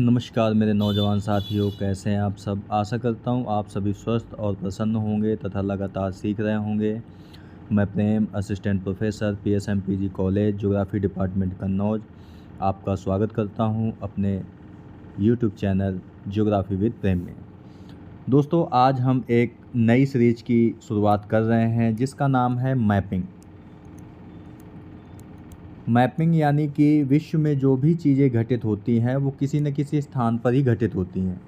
नमस्कार मेरे नौजवान साथियों, कैसे हैं आप सब। आशा करता हूं आप सभी स्वस्थ और प्रसन्न होंगे तथा लगातार सीख रहे होंगे। मैं Prem, assistant professor PSMPG college geography department Kannauj आपका स्वागत करता हूं अपने YouTube channel geography with Prem में। दोस्तों, आज हम एक नई सीरीज की शुरुआत कर रहे हैं जिसका नाम है मैपिंग। मैपिंग यानी कि विश्व में जो भी चीज़ें घटित होती हैं वो किसी न किसी स्थान पर ही घटित होती हैं।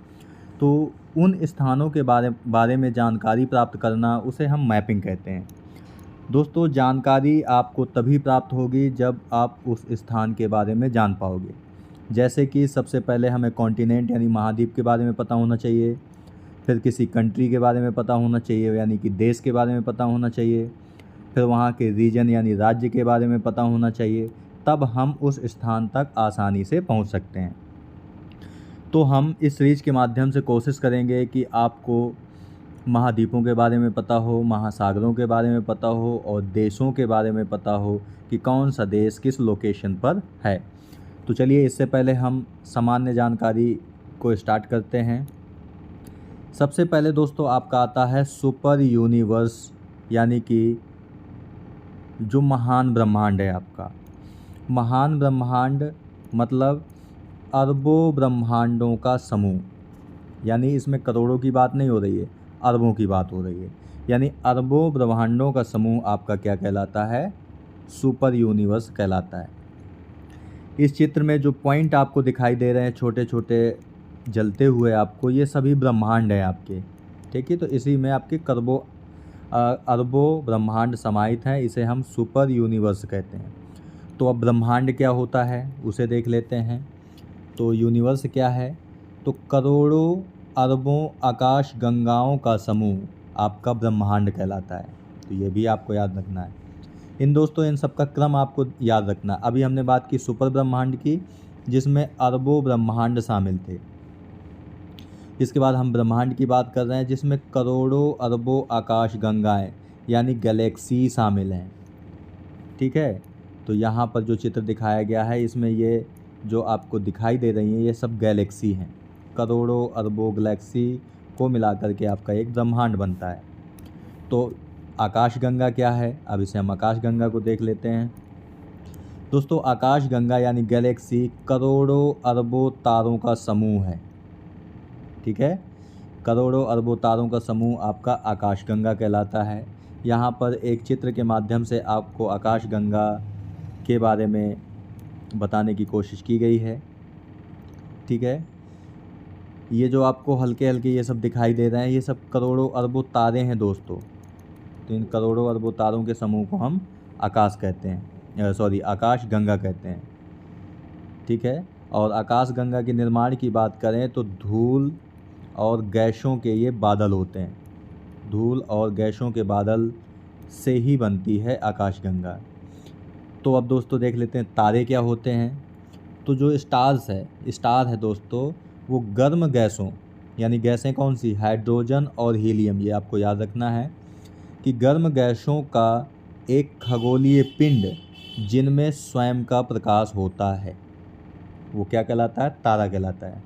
तो उन स्थानों के बारे में जानकारी प्राप्त करना, उसे हम मैपिंग कहते हैं। दोस्तों, जानकारी आपको तभी प्राप्त होगी जब आप उस स्थान के बारे में जान पाओगे। जैसे कि सबसे पहले हमें कॉन्टिनेंट यानी महाद्वीप के बारे में पता होना चाहिए, फिर किसी कंट्री के बारे में पता होना चाहिए यानी कि देश के बारे में पता होना चाहिए, फिर वहाँ के रीजन यानी राज्य के बारे में पता होना चाहिए, तब हम उस स्थान तक आसानी से पहुँच सकते हैं। तो हम इस सीरीज़ के माध्यम से कोशिश करेंगे कि आपको महाद्वीपों के बारे में पता हो, महासागरों के बारे में पता हो और देशों के बारे में पता हो कि कौन सा देश किस लोकेशन पर है। तो चलिए, इससे पहले हम सामान्य जानकारी को स्टार्ट करते हैं। सबसे पहले दोस्तों आपका आता है सुपर यूनिवर्स, यानी कि जो महान ब्रह्मांड है आपका। महान ब्रह्मांड मतलब अरबों ब्रह्मांडों का समूह, यानी इसमें करोड़ों की बात नहीं हो रही है, अरबों की बात हो रही है। यानी अरबों ब्रह्मांडों का समूह आपका क्या कहलाता है? सुपर यूनिवर्स कहलाता है। इस चित्र में जो पॉइंट आपको दिखाई दे रहे हैं छोटे छोटे जलते हुए, आपको ये सभी ब्रह्मांड हैं आपके, ठीक है। तो इसी में आपके अरबों ब्रह्मांड समाहित हैं, इसे हम सुपर यूनिवर्स कहते हैं। तो अब ब्रह्मांड क्या होता है उसे देख लेते हैं। तो यूनिवर्स क्या है? तो करोड़ों अरबों आकाश गंगाओं का समूह आपका ब्रह्मांड कहलाता है। तो ये भी आपको याद रखना है। इन सब का क्रम आपको याद रखना। अभी हमने बात की सुपर ब्रह्मांड की, जिसमें अरबों ब्रह्मांड शामिल थे। इसके बाद हम ब्रह्मांड की बात कर रहे हैं जिसमें करोड़ों अरबों आकाश गंगाएं यानी गैलेक्सी शामिल हैं, ठीक है। तो यहाँ पर जो चित्र दिखाया गया है, इसमें ये जो आपको दिखाई दे रही हैं ये सब गैलेक्सी हैं। करोड़ों अरबों गैलेक्सी को मिलाकर के आपका एक ब्रह्मांड बनता है। तो आकाशगंगा क्या है? अब इसे हम आकाशगंगा को देख लेते हैं। दोस्तों, आकाशगंगा यानी गैलेक्सी करोड़ों अरबों तारों का समूह है, ठीक है। करोड़ों अरबों तारों का समूह आपका आकाशगंगा कहलाता है। यहाँ पर एक चित्र के माध्यम से आपको आकाशगंगा के बारे में बताने की कोशिश की गई है, ठीक है। ये जो आपको हल्के हल्के ये सब दिखाई दे रहे हैं, ये सब करोड़ों अरबों तारे हैं दोस्तों। तो इन करोड़ों अरबों तारों के समूह को हम आकाशगंगा कहते हैं, ठीक है। और आकाशगंगा के निर्माण की बात करें तो धूल और गैसों के ये बादल होते हैं। धूल और गैसों के बादल से ही बनती है आकाशगंगा। तो अब दोस्तों देख लेते हैं तारे क्या होते हैं। तो जो स्टार है दोस्तों, वो गर्म गैसों यानी गैसें कौन सी? हाइड्रोजन और हीलियम। ये आपको याद रखना है कि गर्म गैसों का एक खगोलीय पिंड जिनमें स्वयं का प्रकाश होता है, वो क्या कहलाता है? तारा कहलाता है,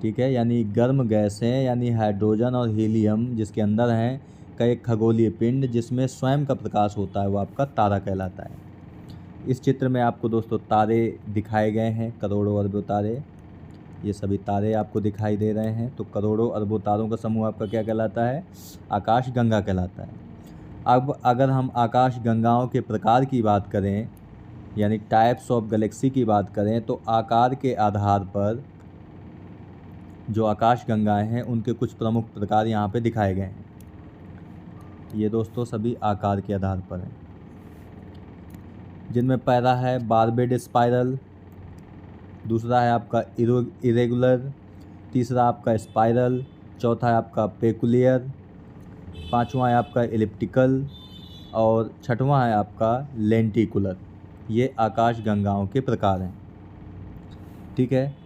ठीक है। यानी गर्म गैसें यानी हाइड्रोजन और हीलियम जिसके अंदर हैं का एक खगोलीय पिंड जिसमें स्वयं का प्रकाश होता है, वो आपका तारा कहलाता है। इस चित्र में आपको दोस्तों तारे दिखाए गए हैं, करोड़ों अरबों तारे। ये सभी तारे आपको दिखाई दे रहे हैं। तो करोड़ों अरबों तारों का समूह आपका क्या कहलाता है? आकाशगंगा कहलाता है। अब अगर हम आकाशगंगाओं के प्रकार की बात करें यानी टाइप्स ऑफ गैलेक्सी की बात करें, तो आकार के आधार पर जो आकाशगंगाएं हैं उनके कुछ प्रमुख प्रकार यहाँ पे दिखाए गए हैं। ये दोस्तों सभी आकार के आधार पर हैं, जिनमें पहला है बारबेड स्पाइरल, दूसरा है आपका इरेगुलर, तीसरा आपका स्पाइरल, चौथा है आपका पेकुलियर, पांचवा है आपका एलिप्टिकल और छठवां है आपका लेंटिकुलर। ये आकाशगंगाओं के प्रकार हैं, ठीक है।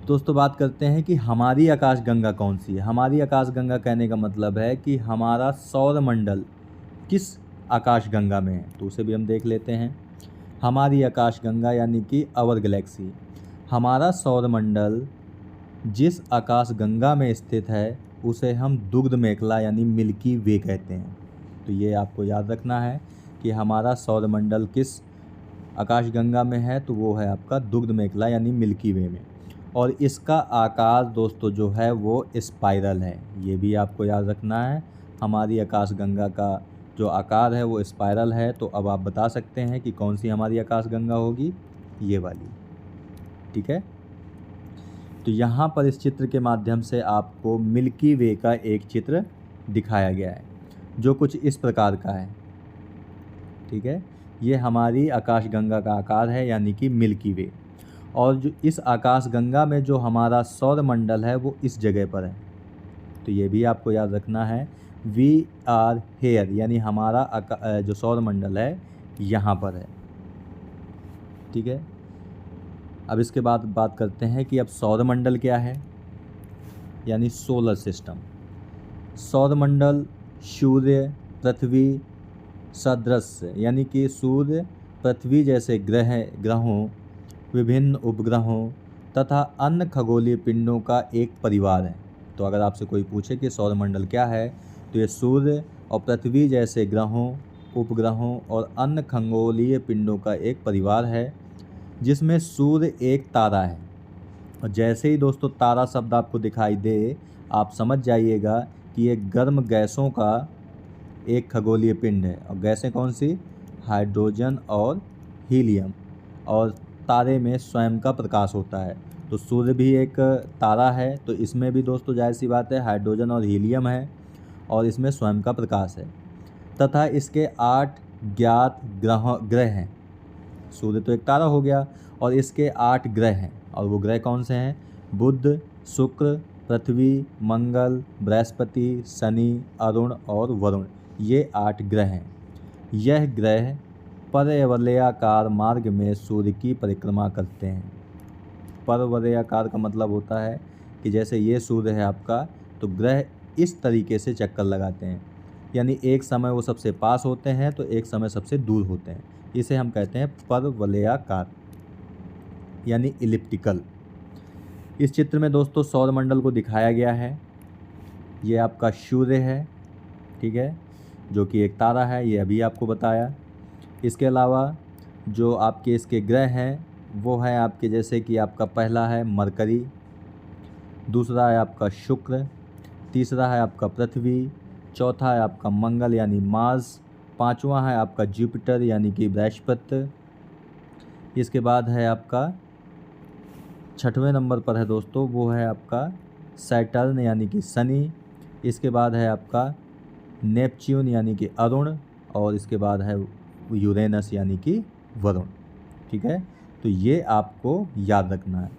दोस्तों बात करते हैं कि हमारी आकाशगंगा कौन सी है। हमारी आकाशगंगा कहने का मतलब है कि हमारा सौरमंडल किस आकाशगंगा में है, तो उसे भी हम देख लेते हैं। हमारी आकाशगंगा यानी कि आवर गैलेक्सी, हमारा सौरमंडल जिस आकाश गंगा में स्थित है उसे हम दुग्ध मेखला यानी मिल्की वे कहते हैं। तो ये आपको याद रखना है कि हमारा सौरमंडल किस आकाश गंगा में है, तो वो है आपका दुग्ध मेखला यानी मिल्की वे में। और इसका आकार दोस्तों जो है वो स्पाइरल है, ये भी आपको याद रखना है। हमारी आकाश गंगा का जो आकार है वो स्पाइरल है। तो अब आप बता सकते हैं कि कौन सी हमारी आकाश गंगा होगी, ये वाली। ठीक है, तो यहाँ पर इस चित्र के माध्यम से आपको मिल्की वे का एक चित्र दिखाया गया है जो कुछ इस प्रकार का है। ठीक है, ये हमारी आकाशगंगा का आकार है यानी कि मिल्की वे। और जो इस आकाशगंगा में जो हमारा सौरमंडल है वो इस जगह पर है। तो ये भी आपको याद रखना है, वी आर हेयर, यानी हमारा जो सौरमंडल है यहाँ पर है। ठीक है, अब इसके बाद बात करते हैं कि अब सौरमंडल क्या है, यानी सोलर सिस्टम। सौरमंडल सूर्य पृथ्वी सदृश, यानी कि सूर्य पृथ्वी जैसे ग्रहों, विभिन्न उपग्रहों तथा अन्य खगोलीय पिंडों का एक परिवार है। तो अगर आपसे कोई पूछे कि सौरमंडल क्या है, तो ये सूर्य और पृथ्वी जैसे ग्रहों, उपग्रहों और अन्य खगोलीय पिंडों का एक परिवार है जिसमें सूर्य एक तारा है। और जैसे ही दोस्तों तारा शब्द आपको दिखाई दे, आप समझ जाइएगा कि ये गर्म गैसों का एक खगोलीय पिंड है। और गैसें कौन सी, हाइड्रोजन और हीलियम। और तारे में स्वयं का प्रकाश होता है। तो सूर्य भी एक तारा है, तो इसमें भी दोस्तों जाहिर सी बात है हाइड्रोजन और हीलियम है और इसमें स्वयं का प्रकाश है। तथा इसके 8 ज्ञात ग्रह हैं। सूर्य तो एक तारा हो गया और इसके 8 ग्रह हैं। और वो ग्रह कौन से हैं, बुध, शुक्र, पृथ्वी, मंगल, बृहस्पति, शनि, अरुण और वरुण, ये 8 ग्रह हैं। यह ग्रह परवलयाकार मार्ग में सूर्य की परिक्रमा करते हैं। परवलयाकार का मतलब होता है कि जैसे ये सूर्य है आपका, तो ग्रह इस तरीके से चक्कर लगाते हैं, यानी एक समय वो सबसे पास होते हैं तो एक समय सबसे दूर होते हैं। इसे हम कहते हैं परवलयाकार यानी इलिप्टिकल। इस चित्र में दोस्तों सौरमंडल को दिखाया गया है। ये आपका सूर्य है, ठीक है, जो कि एक तारा है, ये अभी आपको बताया। इसके अलावा जो आपके इसके ग्रह हैं वो है आपके, जैसे कि आपका पहला है मरकरी, दूसरा है आपका शुक्र, तीसरा है आपका पृथ्वी, चौथा है आपका मंगल यानी मार्स, पांचवा है आपका जुपिटर यानी कि बृहस्पति। इसके बाद है आपका छठवें नंबर पर है दोस्तों, वो है आपका सैटर्न यानी कि शनि। इसके बाद है आपका नेपच्यून यानी कि अरुण, और इसके बाद है यूरेनस यानी कि वरुण। ठीक है, तो ये आपको याद रखना है।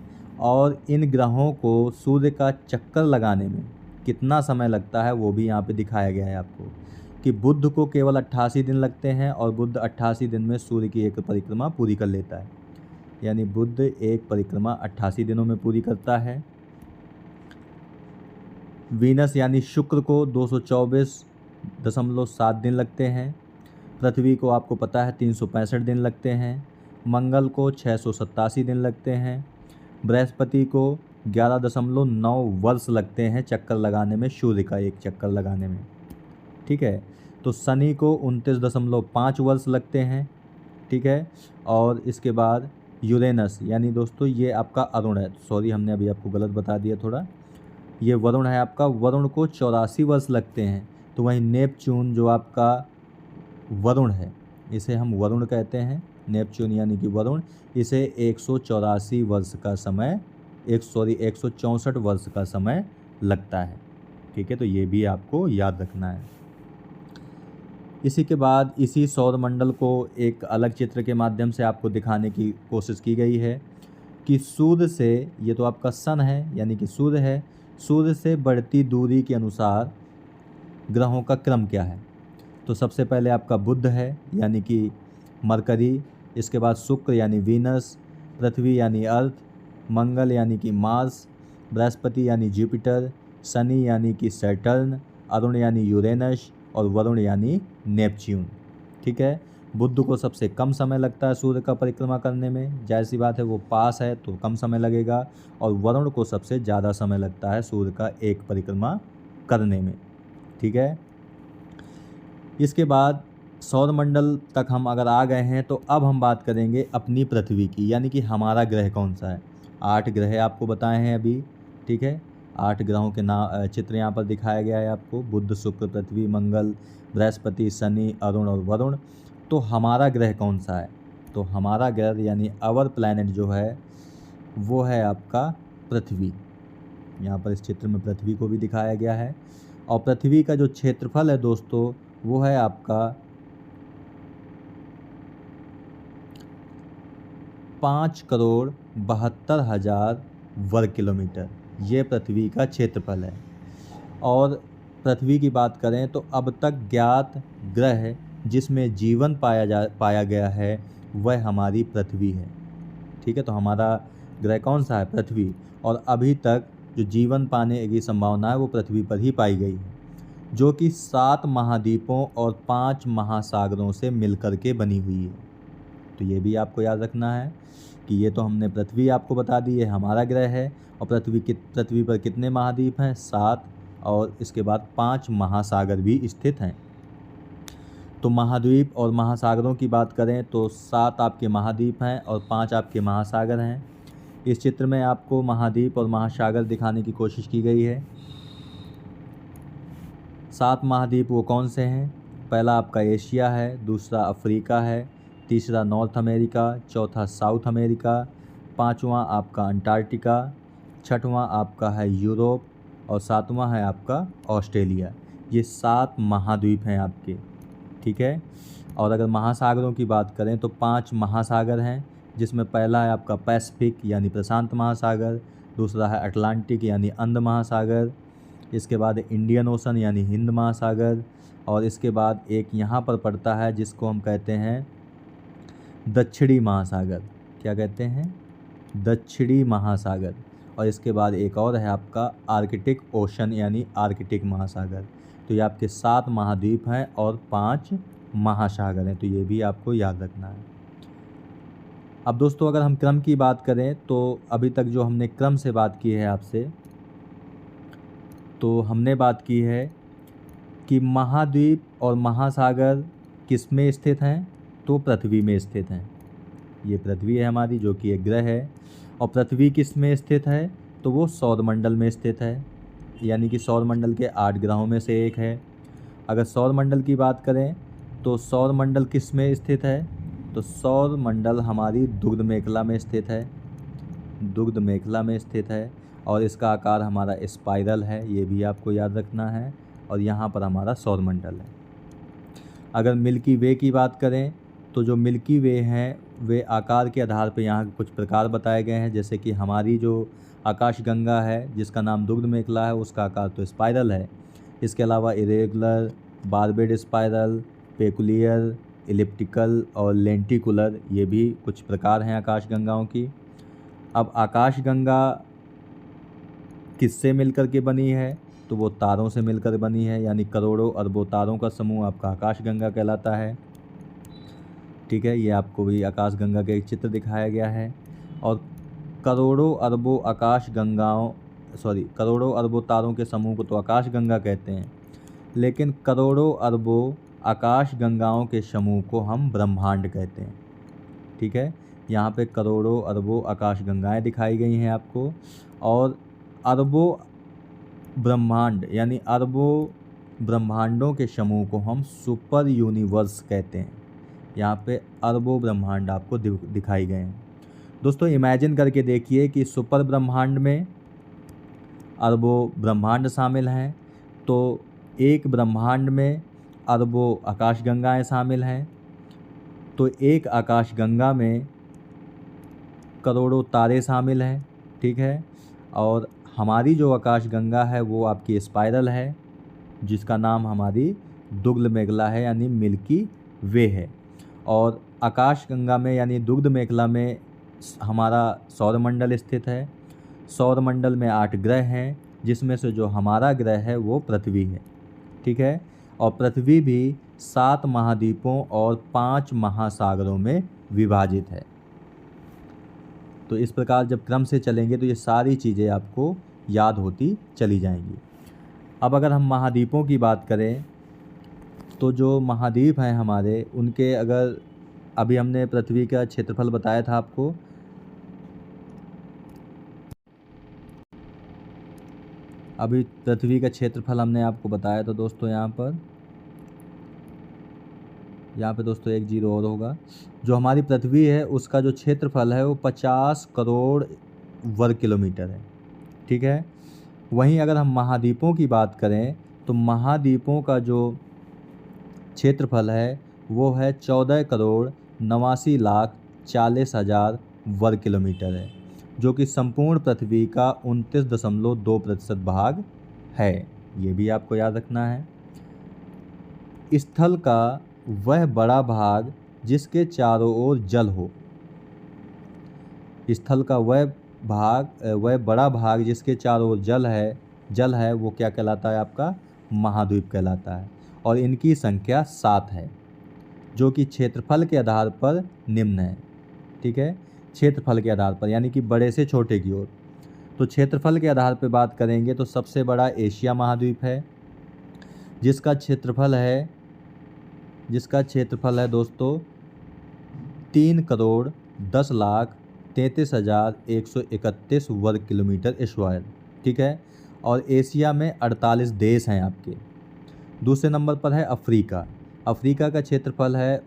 और इन ग्रहों को सूर्य का चक्कर लगाने में कितना समय लगता है वो भी यहाँ पे दिखाया गया है आपको, कि बुध को केवल 88 दिन लगते हैं और बुध 88 दिन में सूर्य की एक परिक्रमा पूरी कर लेता है। यानी बुध एक परिक्रमा 88 दिनों में पूरी करता है। वीनस यानी शुक्र को 224.7 दिन लगते हैं। पृथ्वी को आपको पता है 365 दिन लगते हैं। मंगल को 687 दिन लगते हैं। बृहस्पति को 11.9 वर्ष लगते हैं चक्कर लगाने में, सूर्य का एक चक्कर लगाने में। ठीक है, तो शनि को 29.5 वर्ष लगते हैं। ठीक है, और इसके बाद यूरेनस यानी दोस्तों ये आपका अरुण है, सॉरी हमने अभी आपको गलत बता दिया थोड़ा, ये वरुण है आपका, वरुण को 84 वर्ष लगते हैं। तो वहीं नेपच्यून जो आपका वरुण है, इसे हम वरुण कहते हैं, नेपच्यून यानी कि वरुण, इसे 184 वर्ष का समय 164 वर्ष का समय लगता है। ठीक है, तो ये भी आपको याद रखना है। इसी के बाद इसी सौरमंडल को एक अलग चित्र के माध्यम से आपको दिखाने की कोशिश की गई है कि सूर्य से, ये तो आपका सन है यानी कि सूर्य है, सूर्य से बढ़ती दूरी के अनुसार ग्रहों का क्रम क्या है। तो सबसे पहले आपका बुध है यानी कि मरकरी, इसके बाद शुक्र यानी वीनस, पृथ्वी यानी अर्थ, मंगल यानी कि मार्स, बृहस्पति यानी जुपिटर, शनि यानी कि सैटर्न, अरुण यानी यूरेनस और वरुण यानी नेपच्यून। ठीक है, बुध को सबसे कम समय लगता है सूर्य का परिक्रमा करने में, जाहिर सी बात है वो पास है तो कम समय लगेगा। और वरुण को सबसे ज़्यादा समय लगता है सूर्य का एक परिक्रमा करने में। ठीक है, इसके बाद सौरमंडल तक हम अगर आ गए हैं तो अब हम बात करेंगे अपनी पृथ्वी की, यानी कि हमारा ग्रह कौन सा है। 8 ग्रह आपको बताए हैं अभी। ठीक है, 8 ग्रहों के नाम चित्र यहाँ पर दिखाया गया है आपको, बुध, शुक्र, पृथ्वी, मंगल, बृहस्पति, शनि, अरुण और वरुण। तो हमारा ग्रह कौन सा है, तो हमारा ग्रह यानी आवर प्लैनेट जो है वो है आपका पृथ्वी। यहाँ पर इस चित्र में पृथ्वी को भी दिखाया गया है। और पृथ्वी का जो क्षेत्रफल है दोस्तों वो है आपका 5,72,000 वर्ग किलोमीटर, ये पृथ्वी का क्षेत्रफल है। और पृथ्वी की बात करें तो अब तक ज्ञात ग्रह जिसमें जीवन पाया गया है वह हमारी पृथ्वी है। ठीक है, तो हमारा ग्रह कौन सा है, पृथ्वी। और अभी तक जो जीवन पाने की संभावना है वो पृथ्वी पर ही पाई गई है, जो कि 7 महाद्वीपों और 5 महासागरों से मिलकर के बनी हुई है। तो ये भी आपको याद रखना है कि ये तो हमने पृथ्वी आपको बता दी है हमारा ग्रह है। और पृथ्वी पर कितने महाद्वीप हैं, 7। और इसके बाद 5 महासागर भी स्थित हैं। तो महाद्वीप और महासागरों की बात करें तो 7 आपके महाद्वीप हैं और 5 आपके महासागर हैं। इस चित्र में आपको महाद्वीप और महासागर दिखाने की कोशिश की गई है। 7 महाद्वीप वो कौन से हैं, पहला आपका एशिया है, दूसरा अफ्रीका है, तीसरा नॉर्थ अमेरिका, चौथा साउथ अमेरिका, पांचवा आपका अंटार्कटिका, छठवां आपका है यूरोप और सातवां है आपका ऑस्ट्रेलिया। ये 7 महाद्वीप हैं आपके। ठीक है, और अगर महासागरों की बात करें तो 5 महासागर हैं, जिसमें पहला है आपका पैसिफिक यानी प्रशांत महासागर, दूसरा है अटलांटिक यानी अंध महासागर, इसके बाद इंडियन ओशन यानी हिंद महासागर, और इसके बाद एक यहाँ पर पड़ता है जिसको हम कहते हैं दक्षिणी महासागर। क्या कहते हैं, दक्षिणी महासागर। और इसके बाद एक और है आपका आर्कटिक ओशन यानी आर्कटिक महासागर। तो ये आपके 7 महाद्वीप हैं और 5 महासागर हैं, तो ये भी आपको याद रखना है। अब दोस्तों अगर हम क्रम की बात करें तो अभी तक जो हमने क्रम से बात की है आपसे, तो हमने बात की है कि महाद्वीप और महासागर किस में स्थित हैं, तो पृथ्वी में स्थित हैं। ये पृथ्वी है हमारी जो कि एक ग्रह है। और पृथ्वी किस में स्थित है, तो वो सौरमंडल में स्थित है, यानी कि सौरमंडल के 8 ग्रहों में से एक है। अगर सौरमंडल की बात करें तो सौरमंडल किस में स्थित है, तो सौरमंडल हमारी दुग्ध मेखला में स्थित है, दुग्ध मेखला में स्थित है। और इसका आकार हमारा स्पाइरल है, ये भी आपको याद रखना है। और यहाँ पर हमारा सौरमंडल है। अगर मिल्की वे की बात करें तो जो मिल्की वे हैं वे आकार के आधार पर यहाँ कुछ प्रकार बताए गए हैं, जैसे कि हमारी जो आकाशगंगा है जिसका नाम दुग्ध मेखला है उसका आकार तो स्पाइरल है। इसके अलावा irregular, barbed spiral, peculiar, elliptical और लेंटिकुलर, ये भी कुछ प्रकार हैं आकाशगंगाओं की। अब आकाशगंगा किससे मिलकर के बनी है, तो वो तारों से मिलकर बनी है, यानी करोड़ों अरबों तारों का समूह आपका आकाशगंगा कहलाता है। ठीक है, ये आपको भी आकाशगंगा का एक चित्र दिखाया गया है। और करोड़ों अरबों तारों के समूह को तो आकाशगंगा कहते हैं, लेकिन करोड़ों अरबों आकाशगंगाओं के समूह को हम ब्रह्मांड कहते हैं। ठीक है, यहाँ पे करोड़ों अरबों आकाशगंगाएं दिखाई गई हैं आपको। और अरबों ब्रह्मांड यानी अरबों ब्रह्मांडों के समूह को हम सुपर यूनिवर्स कहते हैं। यहाँ पे अरबों ब्रह्मांड आपको दिखाई गए हैं। दोस्तों इमेजिन करके देखिए कि सुपर ब्रह्मांड में अरबों ब्रह्मांड शामिल हैं, तो एक ब्रह्मांड में अरबों आकाशगंगाएं शामिल हैं, तो एक आकाशगंगा में करोड़ों तारे शामिल हैं। ठीक है, और हमारी जो आकाशगंगा है वो आपकी स्पाइरल है, जिसका नाम हमारी दुग्ध मेखला है यानी मिल्की वे है। और आकाशगंगा में यानी दुग्ध मेखला में हमारा सौरमंडल स्थित है। सौरमंडल में 8 ग्रह हैं, जिसमें से जो हमारा ग्रह है वो पृथ्वी है। ठीक है, और पृथ्वी भी 7 महाद्वीपों और 5 महासागरों में विभाजित है। तो इस प्रकार जब क्रम से चलेंगे तो ये सारी चीज़ें आपको याद होती चली जाएंगी। अब अगर हम महाद्वीपों की बात करें तो जो महाद्वीप हैं हमारे, उनके अगर अभी हमने पृथ्वी का क्षेत्रफल बताया था आपको, अभी पृथ्वी का क्षेत्रफल हमने आपको बताया था दोस्तों। यहाँ पे दोस्तों एक जीरो और होगा। जो हमारी पृथ्वी है उसका जो क्षेत्रफल है वो 50 करोड़ वर्ग किलोमीटर है, ठीक है। वहीं अगर हम महाद्वीपों की बात करें तो महाद्वीपों का जो क्षेत्रफल है वो है 14 करोड़ 89 लाख 40 हज़ार वर्ग किलोमीटर है, जो कि संपूर्ण पृथ्वी का 29.2% भाग है। ये भी आपको याद रखना है। स्थल का वह बड़ा भाग जिसके चारों ओर जल हो। स्थल का वह बड़ा भाग जिसके चारों ओर जल है वो क्या कहलाता है? आपका महाद्वीप कहलाता है। और इनकी संख्या 7 है, जो कि क्षेत्रफल के आधार पर निम्न है, ठीक है। क्षेत्रफल के आधार पर यानी कि बड़े से छोटे की ओर। तो क्षेत्रफल के आधार पर बात करेंगे तो सबसे बड़ा एशिया महाद्वीप है, जिसका क्षेत्रफल है दोस्तों 3 करोड़ 10 लाख 33 हज़ार 131 वर्ग किलोमीटर स्क्वायर, ठीक है। और एशिया में 48 देश हैं आपके। दूसरे नंबर पर है अफ्रीका। अफ्रीका का क्षेत्रफल है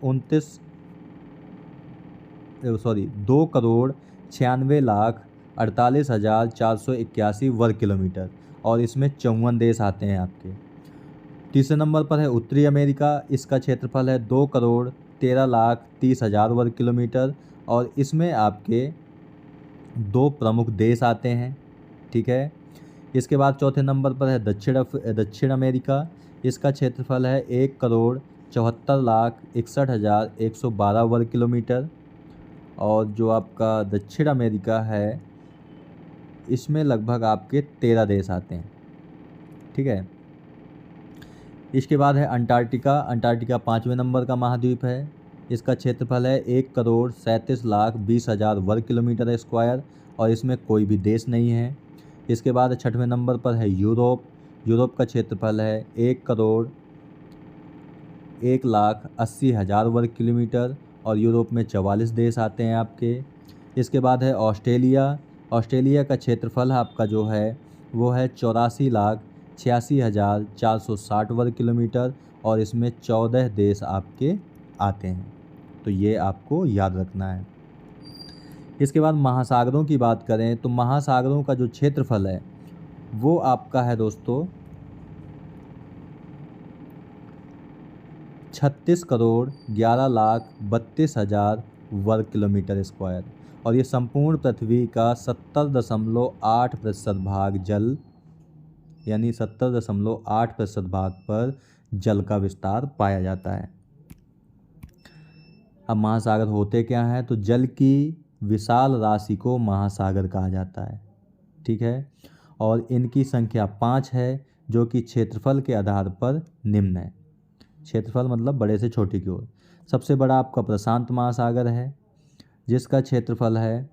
2 करोड़ 96 लाख 48 हज़ार 481 वर्ग किलोमीटर, और इसमें 54 देश आते हैं आपके। तीसरे नंबर पर है उत्तरी अमेरिका। इसका क्षेत्रफल है 2 करोड़ 13 लाख 30 हज़ार वर्ग किलोमीटर, और इसमें आपके 2 प्रमुख देश आते हैं, ठीक है। इसके बाद चौथे नंबर पर है दक्षिण अमेरिका। इसका क्षेत्रफल है 1 करोड़ 74 लाख 61 हज़ार 112 वर्ग किलोमीटर, और जो आपका दक्षिण अमेरिका है इसमें लगभग आपके 13 देश आते हैं, ठीक है। इसके बाद है अंटार्कटिका। अंटार्कटिका 5वें नंबर का महाद्वीप है। इसका क्षेत्रफल है 1 करोड़ 37 लाख 20 हज़ार वर्ग किलोमीटर स्क्वायर, और इसमें कोई भी देश नहीं है। इसके बाद 6वें नंबर पर है यूरोप। यूरोप का क्षेत्रफल है 1 करोड़ 1 लाख 80 हज़ार वर्ग किलोमीटर, और यूरोप में 44 देश आते हैं आपके। इसके बाद है ऑस्ट्रेलिया। ऑस्ट्रेलिया का क्षेत्रफल आपका जो है वो है 84 लाख 86 हज़ार 460 वर्ग किलोमीटर, और इसमें 14 देश आपके आते हैं। तो ये आपको याद रखना है। इसके बाद महासागरों की बात करें तो महासागरों का जो क्षेत्रफल है वो आपका है दोस्तों 36 करोड़ 11 लाख 32 हज़ार वर्ग किलोमीटर स्क्वायर, और ये संपूर्ण पृथ्वी का 70.8% भाग जल, यानी 70.8% भाग पर जल का विस्तार पाया जाता है। अब महासागर होते क्या हैं? तो जल की विशाल राशि को महासागर कहा जाता है, ठीक है। और इनकी संख्या 5 है, जो कि क्षेत्रफल के आधार पर निम्न है। क्षेत्रफल मतलब बड़े से छोटे की ओर। सबसे बड़ा आपका प्रशांत महासागर है, जिसका क्षेत्रफल है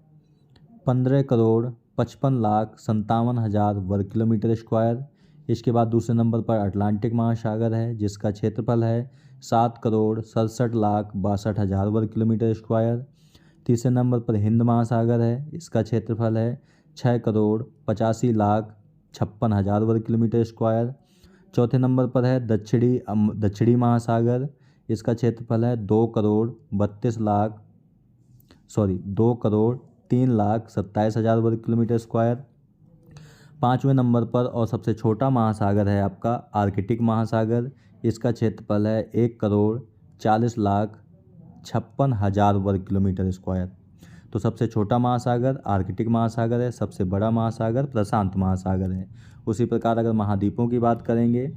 15 करोड़ 55 लाख 57 हज़ार वर्ग किलोमीटर स्क्वायर। इसके बाद दूसरे नंबर पर अटलांटिक महासागर है, जिसका क्षेत्रफल है 7 करोड़ 67 लाख 62 हज़ार वर्ग किलोमीटर स्क्वायर। तीसरे नंबर पर हिंद महासागर है, इसका क्षेत्रफल है 6 करोड़ 85 लाख 56 हज़ार वर्ग किलोमीटर स्क्वायर। चौथे नंबर पर है दक्षिणी महासागर। इसका क्षेत्रफल है 2 करोड़ 3 लाख 27 हज़ार वर्ग किलोमीटर स्क्वायर। पाँचवें नंबर पर और सबसे छोटा महासागर है आपका आर्कटिक महासागर। इसका क्षेत्रफल है 1 करोड़ 40 लाख 56 हज़ार वर्ग किलोमीटर स्क्वायर। तो सबसे छोटा महासागर आर्कटिक महासागर है, सबसे बड़ा महासागर प्रशांत महासागर है। उसी प्रकार अगर महाद्वीपों की बात करेंगे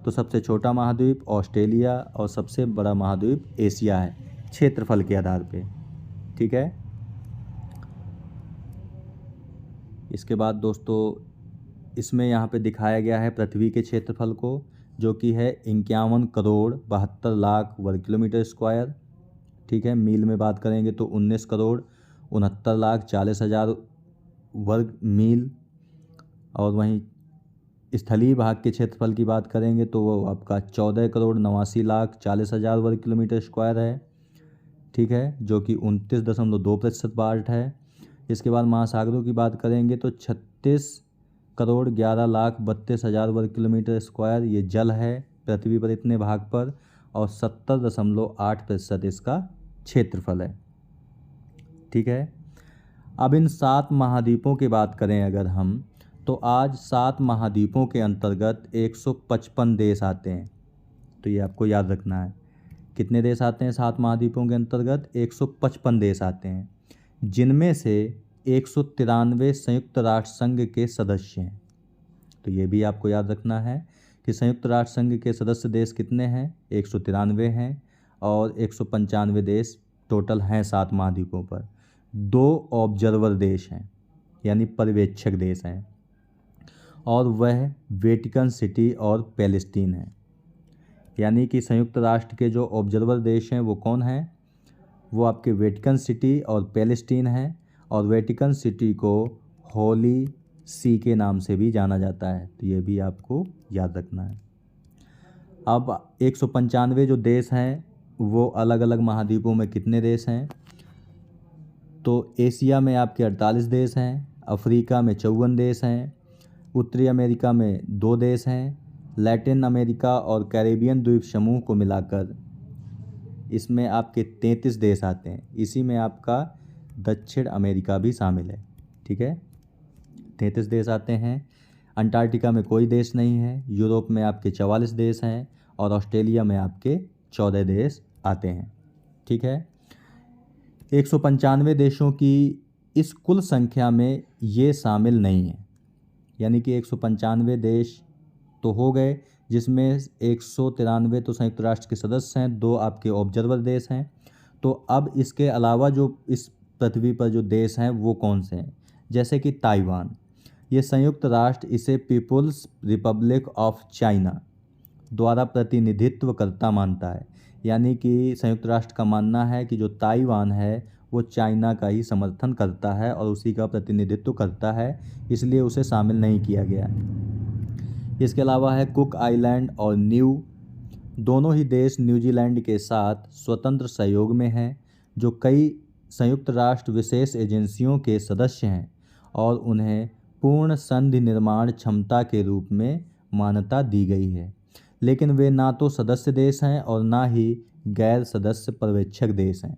तो सबसे छोटा महाद्वीप ऑस्ट्रेलिया और सबसे बड़ा महाद्वीप एशिया है क्षेत्रफल के आधार पे, ठीक है। इसके बाद दोस्तों इसमें यहाँ पे दिखाया गया है पृथ्वी के क्षेत्रफल को, जो कि है 51 करोड़ 72 लाख वर्ग किलोमीटर स्क्वायर। ठीक है, मील में बात करेंगे तो 19 करोड़ 69 लाख 40 हज़ार वर्ग मील। और वहीं स्थलीय भाग के क्षेत्रफल की बात करेंगे तो वो आपका 14 करोड़ 89 लाख 40 हज़ार वर्ग किलोमीटर स्क्वायर है। ठीक है, जो कि 29.2% पार्ट है। इसके बाद महासागरों की बात करेंगे तो 36 करोड़ 11 लाख 32 हज़ार वर्ग किलोमीटर स्क्वायर ये जल है पृथ्वी पर इतने भाग पर, और 70.8% इसका क्षेत्रफल है। ठीक है, अब इन 7 महाद्वीपों की बात करें अगर हम, तो आज 7 महाद्वीपों के अंतर्गत 155 देश आते हैं। तो ये आपको याद रखना है, कितने देश आते हैं 7 महाद्वीपों के अंतर्गत? 155 देश आते हैं, जिनमें से 193 संयुक्त राष्ट्र संघ के सदस्य हैं। तो ये भी आपको याद रखना है कि संयुक्त राष्ट्र संघ के सदस्य देश कितने हैं? 193 हैं, और 195 देश टोटल हैं 7 महाद्वीपों पर। 2 ऑब्जर्वर देश हैं, यानी पर्यवेक्षक देश हैं, और वह वेटिकन सिटी और पैलेस्टीन है। यानी कि संयुक्त राष्ट्र के जो ऑब्जर्वर देश हैं वो कौन हैं? वो आपके वेटिकन सिटी और पैलेस्टीन हैं, और वेटिकन सिटी को होली सी के नाम से भी जाना जाता है। तो ये भी आपको याद रखना है। अब 195 जो देश हैं वो अलग अलग महाद्वीपों में कितने देश हैं? तो एशिया में आपके 48 देश हैं, अफ्रीका में 54 देश हैं, उत्तरी अमेरिका में 2 देश हैं, लैटिन अमेरिका और कैरेबियन द्वीप समूह को मिलाकर इसमें आपके 33 देश आते हैं। इसी में आपका दक्षिण अमेरिका भी शामिल है। ठीक है, 33 देश आते हैं। अंटार्कटिका में कोई देश नहीं है। यूरोप में आपके 44 देश हैं, और ऑस्ट्रेलिया में आपके 14 देश आते हैं। ठीक है, 195 देशों की इस कुल संख्या में ये शामिल नहीं है। यानी कि 195 देश तो हो गए, जिसमें 193 तो संयुक्त राष्ट्र के सदस्य हैं, 2 आपके ऑब्जर्वर देश हैं। तो अब इसके अलावा जो इस पृथ्वी पर जो देश हैं वो कौन से हैं? जैसे कि ताइवान, ये संयुक्त राष्ट्र इसे पीपुल्स रिपब्लिक ऑफ चाइना द्वारा प्रतिनिधित्व करता मानता है। यानी कि संयुक्त राष्ट्र का मानना है कि जो ताइवान है वो चाइना का ही समर्थन करता है और उसी का प्रतिनिधित्व करता है, इसलिए उसे शामिल नहीं किया गया। इसके अलावा है कुक आइलैंड और दोनों ही देश न्यूजीलैंड के साथ स्वतंत्र सहयोग में हैं, जो कई संयुक्त राष्ट्र विशेष एजेंसियों के सदस्य हैं, और उन्हें पूर्ण संधि निर्माण क्षमता के रूप में मान्यता दी गई है। लेकिन वे ना तो सदस्य देश हैं और ना ही गैर सदस्य पर्यवेक्षक देश हैं।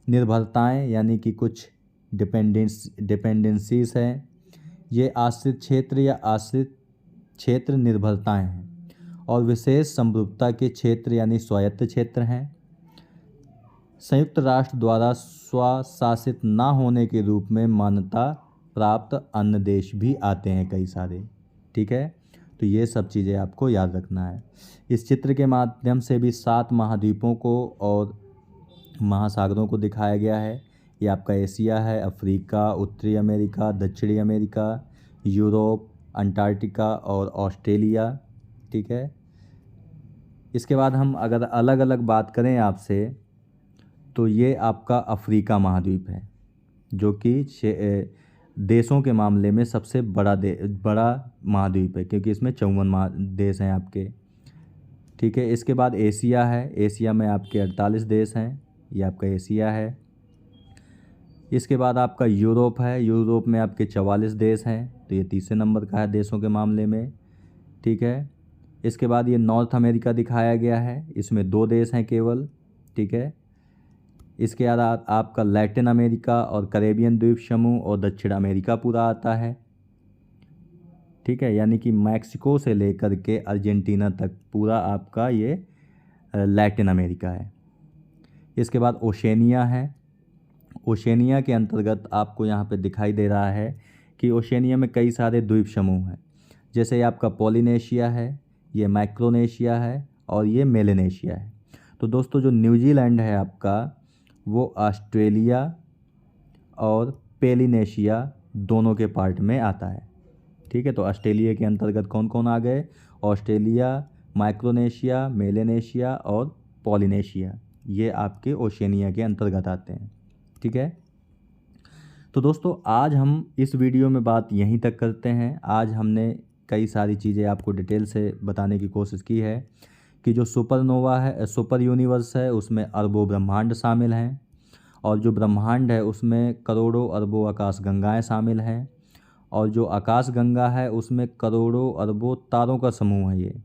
निर्भरताएं यानी कि कुछ डिपेंडेंसीज हैं, ये आश्रित क्षेत्र या आश्रित क्षेत्र निर्भरताएं हैं, और विशेष समरूपता के क्षेत्र यानी स्वायत्त क्षेत्र हैं। संयुक्त राष्ट्र द्वारा स्वशासित ना होने के रूप में मान्यता प्राप्त अन्य देश भी आते हैं कई सारे। ठीक है, तो ये सब चीज़ें आपको याद रखना है। इस चित्र के माध्यम से भी 7 महाद्वीपों को और महासागरों को दिखाया गया है। ये आपका एशिया है, अफ्रीका, उत्तरी अमेरिका, दक्षिणी अमेरिका, यूरोप, अंटार्कटिका और ऑस्ट्रेलिया। ठीक है, इसके बाद हम अगर अलग अलग बात करें आपसे, तो ये आपका अफ्रीका महाद्वीप है, जो कि देशों के मामले में सबसे बड़ा महाद्वीप है, क्योंकि इसमें 54 देश हैं आपके। ठीक है, इसके बाद एशिया है। एशिया में आपके 48 देश हैं, ये आपका एशिया है। इसके बाद आपका यूरोप है। यूरोप में आपके 44 देश हैं, तो ये तीसरे नंबर का है देशों के मामले में। ठीक है, इसके बाद ये नॉर्थ अमेरिका दिखाया गया है, इसमें 2 देश हैं केवल। ठीक है, इसके बाद आपका लैटिन अमेरिका और कैरेबियन द्वीप समूह और दक्षिण अमेरिका पूरा आता है। ठीक है, यानी कि मैक्सिको से लेकर के अर्जेंटीना तक पूरा आपका ये लैटिन अमेरिका है। इसके बाद ओशेनिया है। ओशेनिया के अंतर्गत आपको यहाँ पे दिखाई दे रहा है कि ओशेनिया में कई सारे द्वीप समूह हैं। जैसे आपका पॉलिनेशिया है, ये माइक्रोनेशिया है, और ये मेलेनेशिया है। तो दोस्तों, जो न्यूजीलैंड है आपका, वो ऑस्ट्रेलिया और पेलिनेशिया दोनों के पार्ट में आता है। ठीक है, तो ऑस्ट्रेलिया के अंतर्गत कौन कौन आ गए? ऑस्ट्रेलिया, माइक्रोनेशिया, मेलेनेशिया और पॉलिनेशिया, ये आपके ओशिनिया के अंतर्गत आते हैं। ठीक है, तो दोस्तों आज हम इस वीडियो में बात यहीं तक करते हैं। आज हमने कई सारी चीज़ें आपको डिटेल से बताने की कोशिश की है कि जो सुपरनोवा है, सुपर यूनिवर्स है, उसमें अरबों ब्रह्मांड शामिल हैं, और जो ब्रह्मांड है उसमें करोड़ों अरबों आकाश गंगाएँ शामिल हैं, और जो आकाश गंगा है उसमें करोड़ों अरबों तारों का समूह है ये।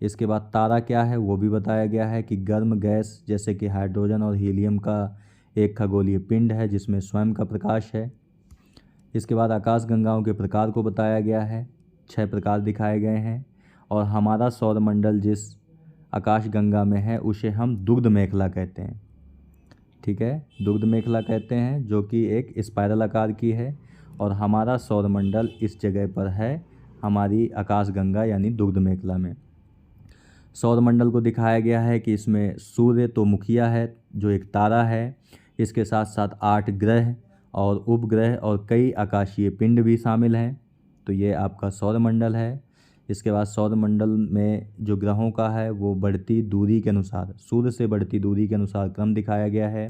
इसके बाद तारा क्या है वो भी बताया गया है कि गर्म गैस जैसे कि हाइड्रोजन और हीलियम का एक खगोलीय पिंड है जिसमें स्वयं का प्रकाश है। इसके बाद आकाश गंगाओं के प्रकार को बताया गया है, 6 प्रकार दिखाए गए हैं। और हमारा सौरमंडल जिस आकाश गंगा में है उसे हम दुग्ध मेखला कहते हैं। ठीक है, दुग्ध मेखला कहते हैं, जो कि एक स्पाइरल आकार की है, और हमारा सौरमंडल इस जगह पर है, हमारी आकाश गंगा यानी दुग्ध मेखला में। सौरमंडल को दिखाया गया है कि इसमें सूर्य तो मुखिया है, जो एक तारा है। इसके साथ साथ 8 ग्रह और उपग्रह और कई आकाशीय पिंड भी शामिल हैं। तो ये आपका सौरमंडल है। इसके बाद सौरमंडल में जो ग्रहों का है वो बढ़ती दूरी के अनुसार, सूर्य से बढ़ती दूरी के अनुसार क्रम दिखाया गया है।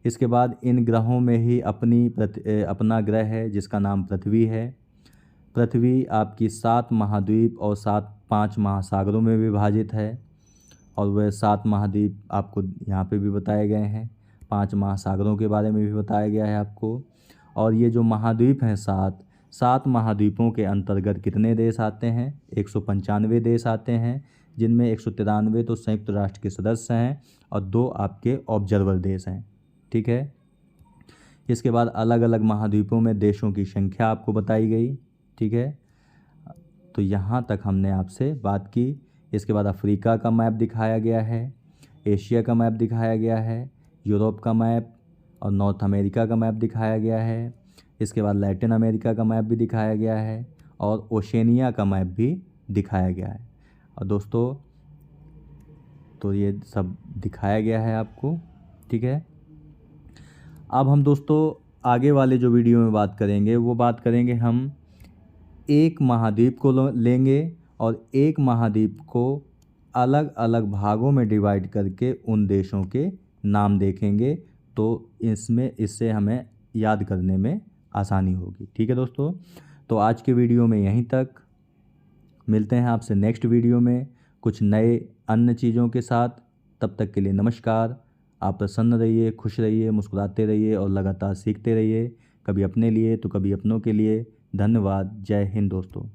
इसके बाद इन ग्रहों में ही अपना ग्रह है जिसका नाम पृथ्वी है। पृथ्वी आपकी 7 महाद्वीप और 5 महासागरों में विभाजित है, और वह 7 महाद्वीप आपको यहाँ पे भी बताए गए हैं, 5 महासागरों के बारे में भी बताया गया है आपको। और ये जो महाद्वीप हैं 7 महाद्वीपों के अंतर्गत कितने देश आते हैं? 195 देश आते हैं, जिनमें 193 तो संयुक्त राष्ट्र के सदस्य हैं और 2 आपके ऑब्जर्वर देश हैं। ठीक है, इसके बाद अलग अलग महाद्वीपों में देशों की संख्या आपको बताई गई। ठीक है, तो यहाँ तक हमने आपसे बात की। इसके बाद अफ्रीका का मैप दिखाया गया है, एशिया का मैप दिखाया गया है, यूरोप का मैप और नॉर्थ अमेरिका का मैप दिखाया गया है। इसके बाद लैटिन अमेरिका का मैप भी दिखाया गया है, और ओशनिया का मैप भी दिखाया गया है। और दोस्तों तो ये सब दिखाया गया है आपको। ठीक है, अब हम दोस्तों आगे वाले जो वीडियो में बात करेंगे वो बात करेंगे हम एक महाद्वीप को लेंगे, और एक महाद्वीप को अलग अलग भागों में डिवाइड करके उन देशों के नाम देखेंगे। तो इससे हमें याद करने में आसानी होगी। ठीक है दोस्तों, तो आज के वीडियो में यहीं तक। मिलते हैं आपसे नेक्स्ट वीडियो में कुछ नए अन्य चीज़ों के साथ। तब तक के लिए नमस्कार। आप प्रसन्न रहिए, खुश रहिए, मुस्कुराते रहिए और लगातार सीखते रहिए, कभी अपने लिए तो कभी अपनों के लिए। धन्यवाद। जय हिंद दोस्तों।